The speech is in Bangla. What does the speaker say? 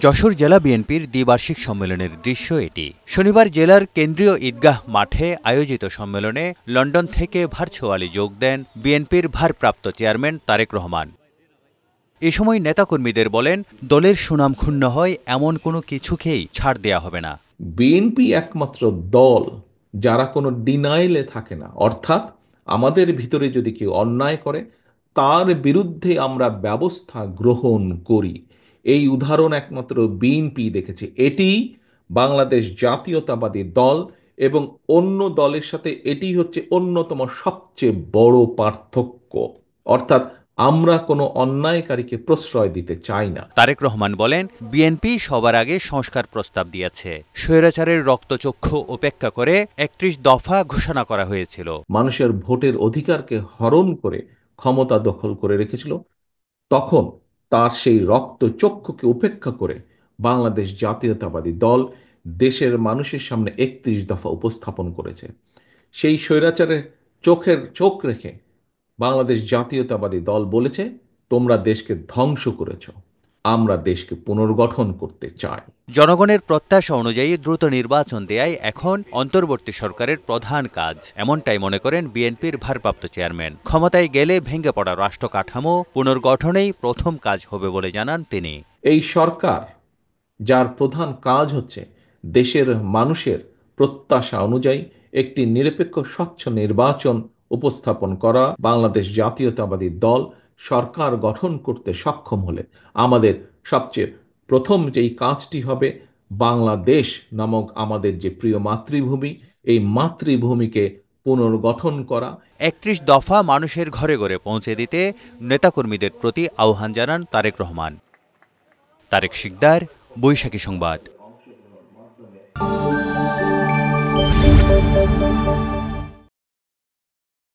যশোর জেলা বিএনপির দ্বিবার্ষিক সম্মেলনের দৃশ্য এটি। শনিবার জেলার কেন্দ্রীয় ঈদগাহ মাঠে আয়োজিত সম্মেলনে লন্ডন থেকে ভার্চুয়ালি যোগ দেন বিএনপির ভারপ্রাপ্ত চেয়ারম্যান তারেক রহমান। এ সময় নেতাকর্মীদের বলেন, দলের সুনাম ক্ষুণ্ণ হয় এমন কোনো কিছুকেই ছাড় দেয়া হবে না। বিএনপি একমাত্র দল যারা কোনো ডিনাইলে থাকে না, অর্থাৎ আমাদের ভিতরে যদি কেউ অন্যায় করে তার বিরুদ্ধে আমরা ব্যবস্থা গ্রহণ করি। এই উদাহরণ একমাত্র বিএনপি দেখেছে। এটি বাংলাদেশ জাতীয়তাবাদী দল এবং অন্য দলের সাথে এটি হচ্ছে অন্যতম সবচেয়ে বড় পার্থক্য। অর্থাৎ আমরা কোনো অন্যায়কারীকে প্রশ্রয় দিতে চাই না। তারেক রহমান বলেন, বিএনপি সবার আগে সংস্কার প্রস্তাব দিয়েছে। স্বৈরাচারের রক্তচক্ষু উপেক্ষা করে ৩১ দফা ঘোষণা করা হয়েছিল। মানুষের ভোটের অধিকারকে হরণ করে ক্ষমতা দখল করে রেখেছিল, তখন তার সেই রক্তচক্ষুকে উপেক্ষা করে বাংলাদেশ জাতীয়তাবাদী দল দেশের মানুষের সামনে ৩১ দফা উপস্থাপন করেছে। সেই স্বৈরাচারের চোখ রেখে বাংলাদেশ জাতীয়তাবাদী দল বলেছে, তোমরা দেশকে ধ্বংস করেছ, আমরা দেশকে পুনর্গঠন করতে চাই। জনগণের প্রত্যাশা অনুযায়ী দ্রুত নির্বাচন দেয়াই এখন অন্তর্বর্তী সরকারের প্রধান কাজ, এমনটাই মনে করেন বিএনপির ভারপ্রাপ্ত চেয়ারম্যান। ক্ষমতায় গেলে ভেঙে পড়া রাষ্ট্র কাঠামো পুনর্গঠনেই প্রথম কাজ হবে বলে জানান তিনি। এই সরকার যার প্রধান কাজ হচ্ছে দেশের মানুষের প্রত্যাশা অনুযায়ী একটি নিরপেক্ষ স্বচ্ছ নির্বাচন উপস্থাপন করা। বাংলাদেশ জাতীয়তাবাদী দল সরকার গঠন করতে সক্ষম হলে আমাদের সবচেয়ে প্রথম যেই কাজটি হবে, বাংলাদেশ নামক আমাদের যে প্রিয় মাতৃভূমি, এই মাতৃভূমিকে পুনর্গঠন করা। ৩১ দফা মানুষের ঘরে ঘরে পৌঁছে দিতে নেতাকর্মীদের প্রতি আহ্বান জানান তারেক রহমান। তারেক শিকদার, বৈশাখী সংবাদ।